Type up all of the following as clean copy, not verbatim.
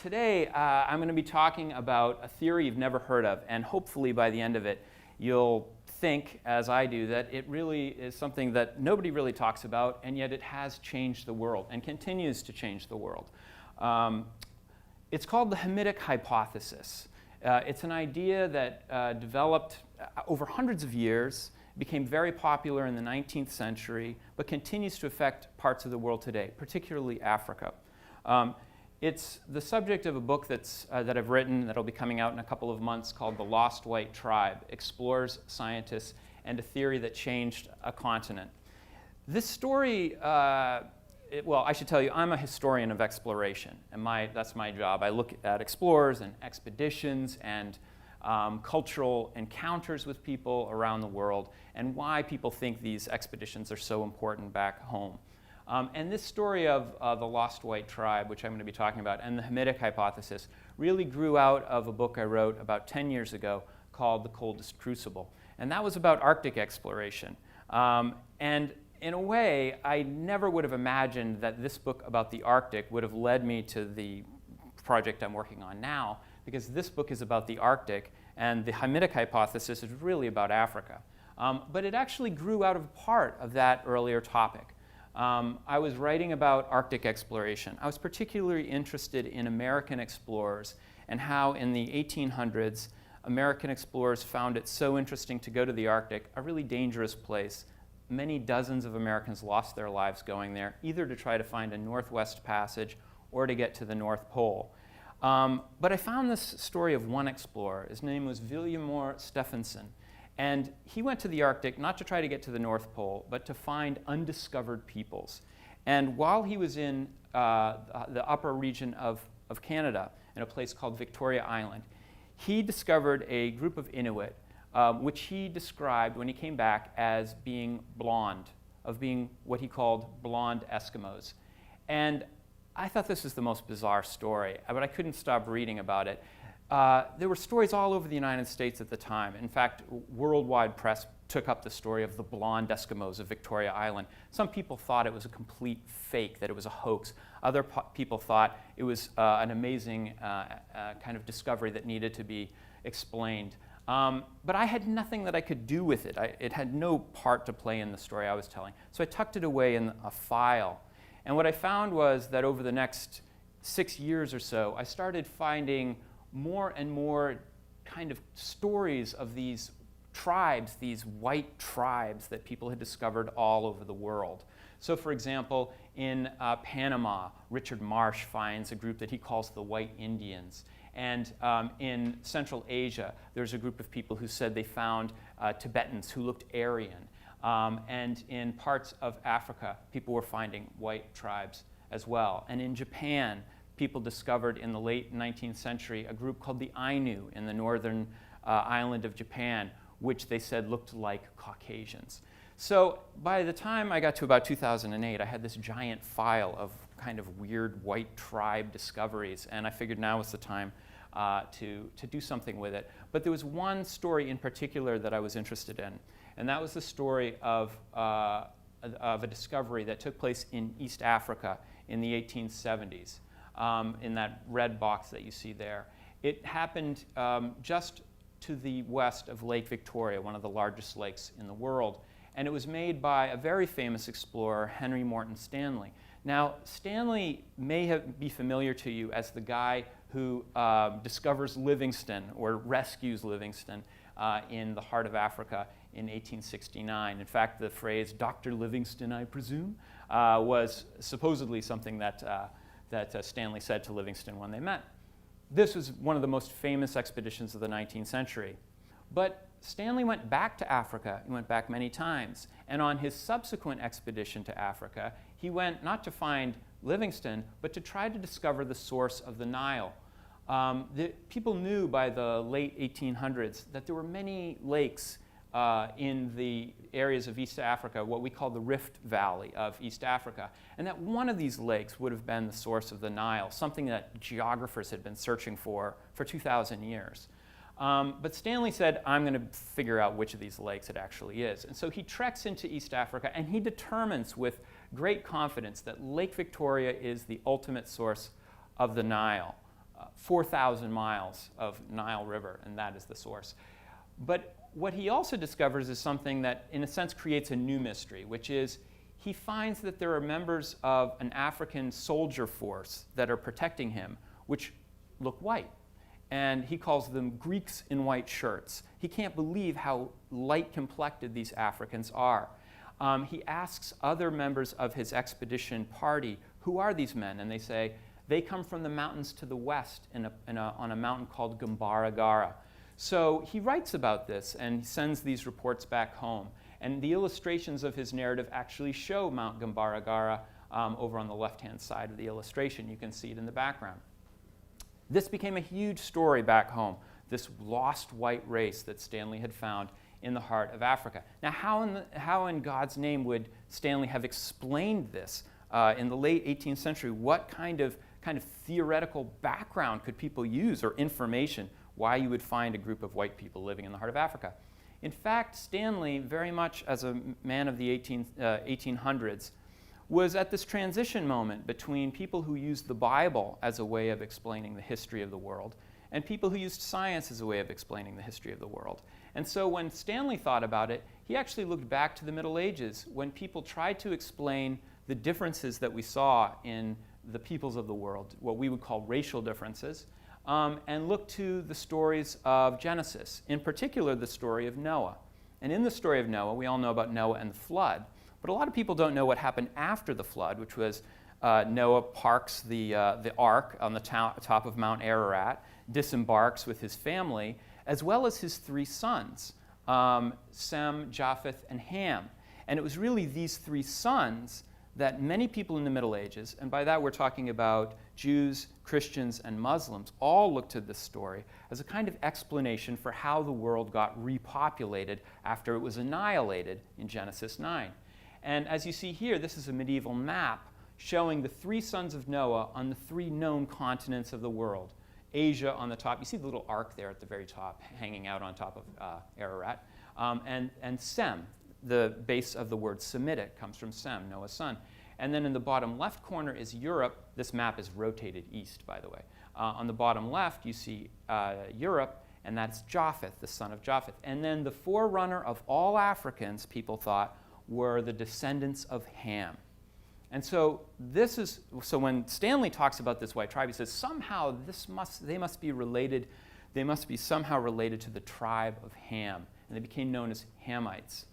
Today, I'm going to be talking about a theory you've never heard of, and hopefully by the end of it, you'll think, as I do, that it really is something that nobody really talks about, and yet it has changed the world and continues to change the world. It's called the Hamitic hypothesis. It's an idea that developed over hundreds of years, became very popular in the 19th century, but continues to affect parts of the world today, particularly Africa. It's the subject of a book that I've written that'll be coming out in a couple of months called The Lost White Tribe: Explorers, Scientists, and a Theory That Changed a Continent. This story, well, I should tell you, I'm a historian of exploration, and that's my job. I look at explorers and expeditions and cultural encounters with people around the world and why people think these expeditions are so important back home. And this story of the Lost White Tribe, which I'm going to be talking about, and the Hamitic hypothesis, really grew out of a book I wrote about 10 years ago called The Coldest Crucible. And that was about Arctic exploration. And in a way, I never would have imagined that this book about the Arctic would have led me to the project I'm working on now, because this book is about the Arctic, and the Hamitic hypothesis is really about Africa. But it actually grew out of part of that earlier topic. I was writing about Arctic exploration. I was particularly interested in American explorers and how in the 1800s, American explorers found it so interesting to go to the Arctic, a really dangerous place. Many dozens of Americans lost their lives going there, either to try to find a Northwest Passage or to get to the North Pole. But I found this story of one explorer. His name was Vilhjalmur Stefansson. And he went to the Arctic not to try to get to the North Pole, but to find undiscovered peoples. And while he was in the upper region of Canada, in a place called Victoria Island, he discovered a group of Inuit, which he described when he came back as being blonde, of being what he called blonde Eskimos. And I thought this was the most bizarre story, but I couldn't stop reading about it. There were stories all over the United States at the time. In fact, worldwide press took up the story of the blonde Eskimos of Victoria Island. Some people thought it was a complete fake, that it was a hoax. Other people thought it was an amazing kind of discovery that needed to be explained. But I had nothing that I could do with it. It had no part to play in the story I was telling. So I tucked it away in a file. And what I found was that over the next 6 years or so, I started finding more and more kind of stories of these tribes, these white tribes that people had discovered all over the world. So for example, in Panama, Richard Marsh finds a group that he calls the White Indians. And in Central Asia, there's a group of people who said they found Tibetans who looked Aryan. And in parts of Africa, people were finding white tribes as well. And in Japan, people discovered in the late 19th century a group called the Ainu in the northern island of Japan, which they said looked like Caucasians. So by the time I got to about 2008, I had this giant file of kind of weird white tribe discoveries, and I figured now was the time to do something with it. But there was one story in particular that I was interested in, and that was the story of a discovery that took place in East Africa in the 1870s. In that red box that you see there. It happened just to the west of Lake Victoria, one of the largest lakes in the world. And it was made by a very famous explorer, Henry Morton Stanley. Now, Stanley may be familiar to you as the guy who discovers Livingstone or rescues Livingstone in the heart of Africa in 1869. In fact, the phrase, "Dr. Livingstone, I presume," was supposedly something that Stanley said to Livingstone when they met. This was one of the most famous expeditions of the 19th century. But Stanley went back to Africa. He went back many times. And on his subsequent expedition to Africa, he went not to find Livingstone, but to try to discover the source of the Nile. People knew by the late 1800s that there were many lakes in the areas of East Africa, what we call the Rift Valley of East Africa, and that one of these lakes would have been the source of the Nile, something that geographers had been searching for 2,000 years. But Stanley said, I'm going to figure out which of these lakes it actually is. And so he treks into East Africa, and he determines with great confidence that Lake Victoria is the ultimate source of the Nile. 4,000 miles of Nile River, and that is the source. But what he also discovers is something that, in a sense, creates a new mystery, which is he finds that there are members of an African soldier force that are protecting him, which look white. And he calls them Greeks in white shirts. He can't believe how light-complected these Africans are. He asks other members of his expedition party, who are these men? And they say, they come from the mountains to the west on a mountain called Gambara. So he writes about this and sends these reports back home. And the illustrations of his narrative actually show Mount Gambara over on the left-hand side of the illustration. You can see it in the background. This became a huge story back home, this lost white race that Stanley had found in the heart of Africa. Now, how in God's name would Stanley have explained this in the late 18th century? What kind of theoretical background could people use, or information, why you would find a group of white people living in the heart of Africa? In fact, Stanley, very much as a man of the 1800s, was at this transition moment between people who used the Bible as a way of explaining the history of the world and people who used science as a way of explaining the history of the world. And so when Stanley thought about it, he actually looked back to the Middle Ages when people tried to explain the differences that we saw in the peoples of the world, what we would call racial differences, and looked to the stories of Genesis, in particular the story of Noah. And in the story of Noah, we all know about Noah and the flood. But a lot of people don't know what happened after the flood, which was Noah parks the ark on the top of Mount Ararat, disembarks with his family, as well as his three sons, Sem, Japheth, and Ham. And it was really these three sons that many people in the Middle Ages, and by that we're talking about Jews, Christians, and Muslims, all looked to this story as a kind of explanation for how the world got repopulated after it was annihilated in Genesis 9. And as you see here, this is a medieval map showing the three sons of Noah on the three known continents of the world. Asia on the top, you see the little ark there at the very top, hanging out on top of Ararat, and Sem, the base of the word Semitic, comes from Sem, Noah's son. And then in the bottom left corner is Europe. This map is rotated east, by the way. On the bottom left, you see Europe, and that's Japheth, the son of Japheth. And then the forerunner of all Africans, people thought, were the descendants of Ham. And so when Stanley talks about this white tribe, he says somehow they must be related, they must be somehow related to the tribe of Ham, and they became known as Hamites.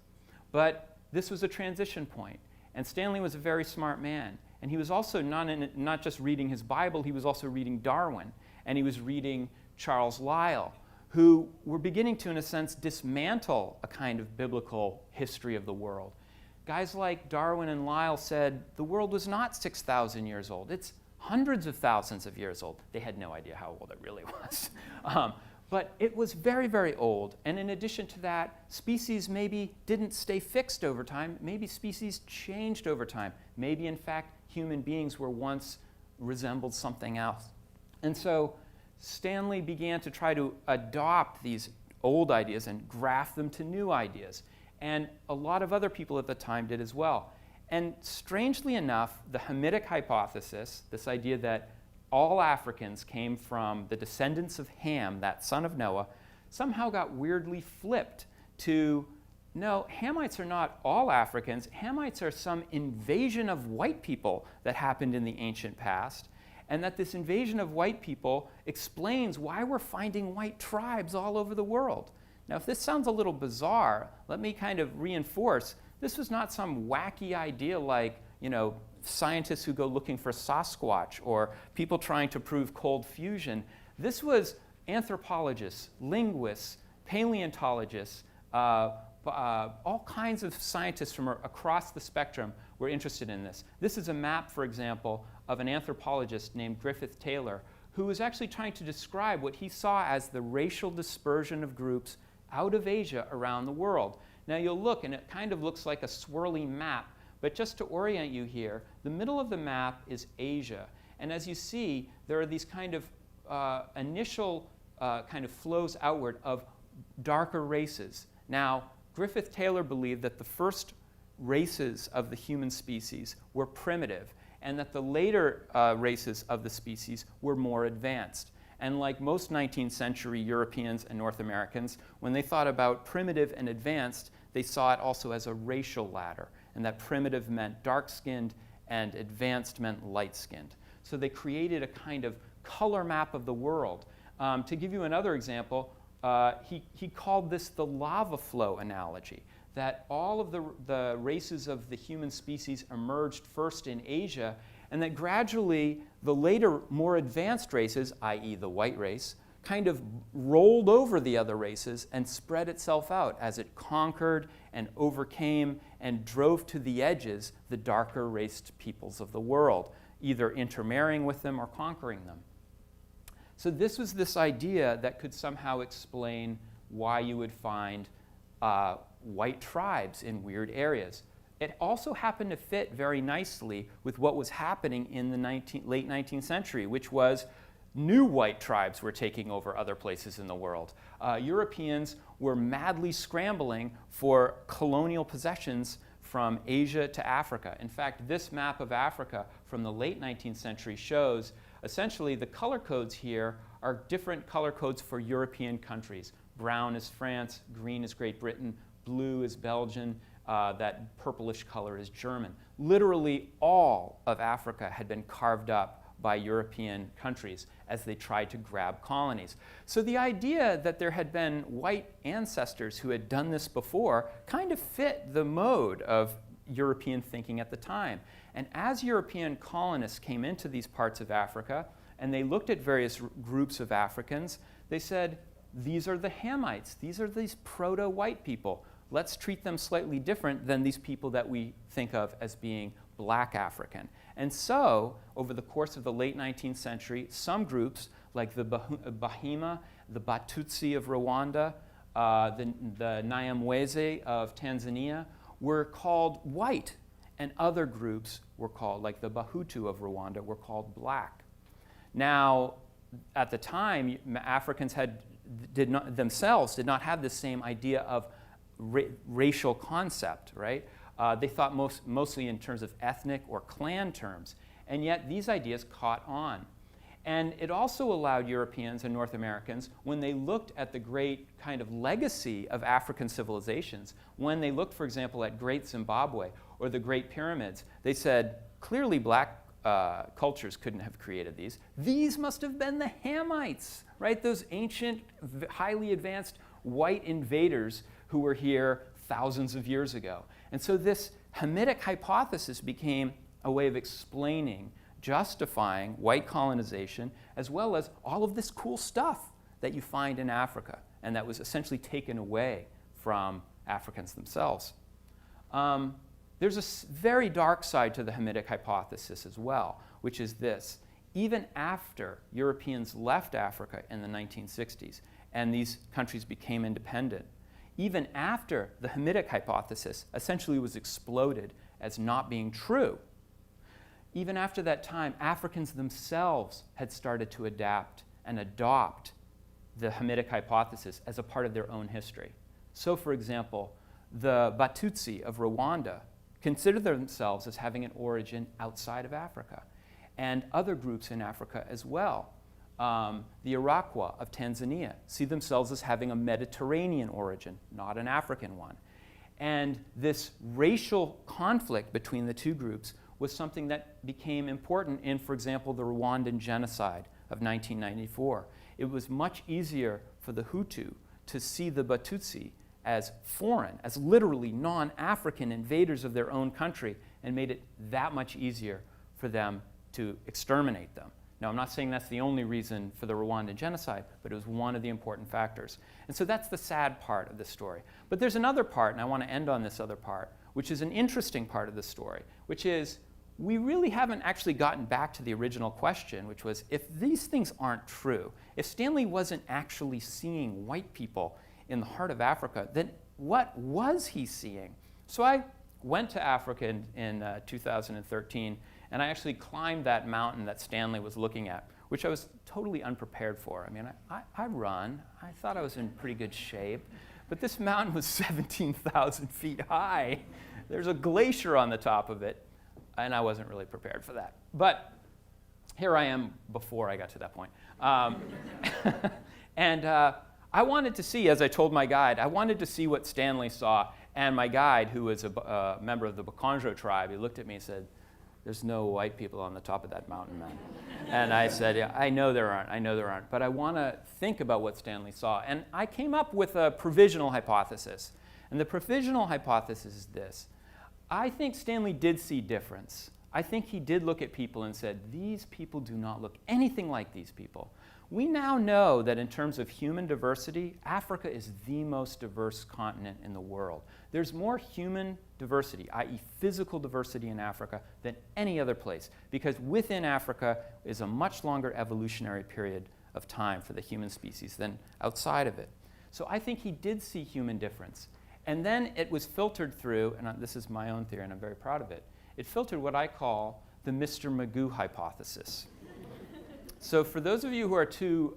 But this was a transition point, and Stanley was a very smart man, and he was also not just reading his Bible, he was also reading Darwin, and he was reading Charles Lyell, who were beginning to, in a sense, dismantle a kind of biblical history of the world. Guys like Darwin and Lyell said the world was not 6,000 years old. It's hundreds of thousands of years old. They had no idea how old it really was. But it was very, very old. And in addition to that, species maybe didn't stay fixed over time. Maybe species changed over time. Maybe, in fact, human beings were once resembled something else. And so Stanley began to try to adopt these old ideas and graft them to new ideas. And a lot of other people at the time did as well. And strangely enough, the Hamitic hypothesis, this idea that all Africans came from the descendants of Ham, that son of Noah, somehow got weirdly flipped to, no, Hamites are not all Africans. Hamites are some invasion of white people that happened in the ancient past, and that this invasion of white people explains why we're finding white tribes all over the world. Now, if this sounds a little bizarre, let me kind of reinforce, this was not some wacky idea like, scientists who go looking for Sasquatch or people trying to prove cold fusion. This was anthropologists, linguists, paleontologists, all kinds of scientists from across the spectrum were interested in this. This is a map, for example, of an anthropologist named Griffith Taylor, who was actually trying to describe what he saw as the racial dispersion of groups out of Asia around the world. Now you'll look, and it kind of looks like a swirly map, but just to orient you here, the middle of the map is Asia. And as you see, there are these kind of initial kind of flows outward of darker races. Now, Griffith Taylor believed that the first races of the human species were primitive, and that the later races of the species were more advanced. And like most 19th century Europeans and North Americans, when they thought about primitive and advanced, they saw it also as a racial ladder, and that primitive meant dark-skinned and advanced meant light-skinned. So they created a kind of color map of the world. To give you another example, he called this the lava flow analogy, that all of the races of the human species emerged first in Asia, and that gradually the later, more advanced races, i.e. the white race, kind of rolled over the other races and spread itself out as it conquered and overcame and drove to the edges the darker raced peoples of the world, either intermarrying with them or conquering them. So this was this idea that could somehow explain why you would find white tribes in weird areas. It also happened to fit very nicely with what was happening in the late 19th century, which was new white tribes were taking over other places in the world. Europeans were madly scrambling for colonial possessions from Asia to Africa. In fact, this map of Africa from the late 19th century shows essentially the color codes here are different color codes for European countries. Brown is France, green is Great Britain, blue is Belgium, that purplish color is German. Literally all of Africa had been carved up by European countries as they tried to grab colonies. So the idea that there had been white ancestors who had done this before kind of fit the mode of European thinking at the time. And as European colonists came into these parts of Africa and they looked at various groups of Africans, they said, these are the Hamites, these are these proto-white people. Let's treat them slightly different than these people that we think of as being black African. And so, over the course of the late 19th century, some groups, like the Bahima, the Batutsi of Rwanda, the Nyamwezi of Tanzania, were called white, and other groups were called, like the Bahutu of Rwanda, were called black. Now, at the time, Africans did not have the same idea of racial concept, right? They thought mostly in terms of ethnic or clan terms, and yet these ideas caught on. And it also allowed Europeans and North Americans, when they looked at the great kind of legacy of African civilizations, when they looked, for example, at Great Zimbabwe or the Great Pyramids, they said, clearly black cultures couldn't have created these. These must have been the Hamites, right? Those ancient, highly advanced white invaders who were here thousands of years ago. And so this Hamitic hypothesis became a way of explaining, justifying white colonization, as well as all of this cool stuff that you find in Africa, and that was essentially taken away from Africans themselves. There's a very dark side to the Hamitic hypothesis as well, which is this. Even after Europeans left Africa in the 1960s and these countries became independent, even after the Hamitic hypothesis essentially was exploded as not being true, even after that time, Africans themselves had started to adapt and adopt the Hamitic hypothesis as a part of their own history. So, for example, the Batutsi of Rwanda consider themselves as having an origin outside of Africa, and other groups in Africa as well. The Iroquois of Tanzania see themselves as having a Mediterranean origin, not an African one. And this racial conflict between the two groups was something that became important in, for example, the Rwandan genocide of 1994. It was much easier for the Hutu to see the Batutsi as foreign, as literally non-African invaders of their own country, and made it that much easier for them to exterminate them. Now, I'm not saying that's the only reason for the Rwandan genocide, but it was one of the important factors. And so that's the sad part of the story. But there's another part, and I want to end on this other part, which is an interesting part of the story, which is we really haven't actually gotten back to the original question, which was, if these things aren't true, if Stanley wasn't actually seeing white people in the heart of Africa, then what was he seeing? So I went to Africa in 2013, and I actually climbed that mountain that Stanley was looking at, which I was totally unprepared for. I mean, I run. I thought I was in pretty good shape. But this mountain was 17,000 feet high. There's a glacier on the top of it, and I wasn't really prepared for that. But here I am before I got to that point. And I wanted to see, as I told my guide, I wanted to see what Stanley saw. And my guide, who was a member of the Bakonjo tribe, he looked at me and said, "There's no white people on the top of that mountain, man." And I said, "Yeah, I know there aren't, but I want to think about what Stanley saw." And I came up with a provisional hypothesis. And the provisional hypothesis is this. I think Stanley did see difference. I think he did look at people and said, these people do not look anything like these people. We now know that in terms of human diversity, Africa is the most diverse continent in the world. There's more human diversity, i.e. physical diversity in Africa, than any other place, because within Africa is a much longer evolutionary period of time for the human species than outside of it. So I think he did see human difference. And then it was filtered through, and this is my own theory and I'm very proud of it, it filtered what I call the Mr. Magoo hypothesis. So for those of you who are too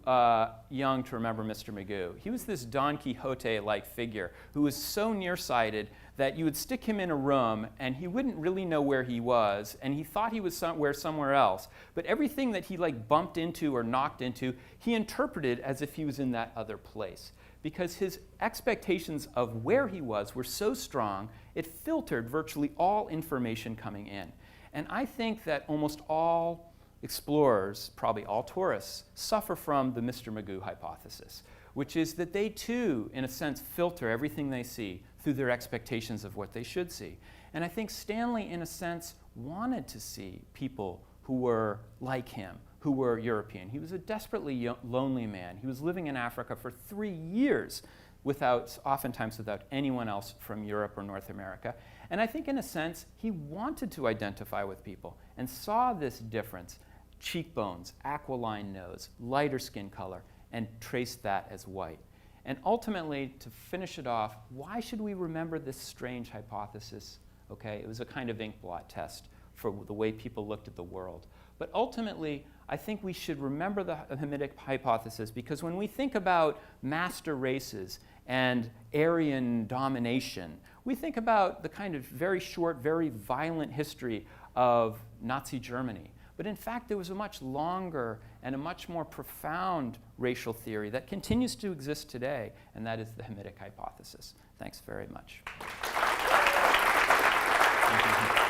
young to remember Mr. Magoo, he was this Don Quixote-like figure who was so nearsighted that you would stick him in a room and he wouldn't really know where he was, and he thought he was somewhere else. But everything that he bumped into or knocked into, he interpreted as if he was in that other place, because his expectations of where he was were so strong, it filtered virtually all information coming in. And I think that almost all explorers, probably all tourists, suffer from the Mr. Magoo hypothesis, which is that they too, in a sense, filter everything they see through their expectations of what they should see. And I think Stanley, in a sense, wanted to see people who were like him, who were European. He was a desperately lonely man. He was living in Africa for 3 years, oftentimes without anyone else from Europe or North America. And I think in a sense, he wanted to identify with people and saw this difference, cheekbones, aquiline nose, lighter skin color, and traced that as white. And ultimately, to finish it off, why should we remember this strange hypothesis? Okay, it was a kind of ink blot test for the way people looked at the world. But ultimately, I think we should remember the Hamitic hypothesis, because when we think about master races and Aryan domination, we think about the kind of very short, very violent history of Nazi Germany. But in fact, there was a much longer and a much more profound racial theory that continues to exist today, and that is the Hamitic hypothesis. Thanks very much. Thank you.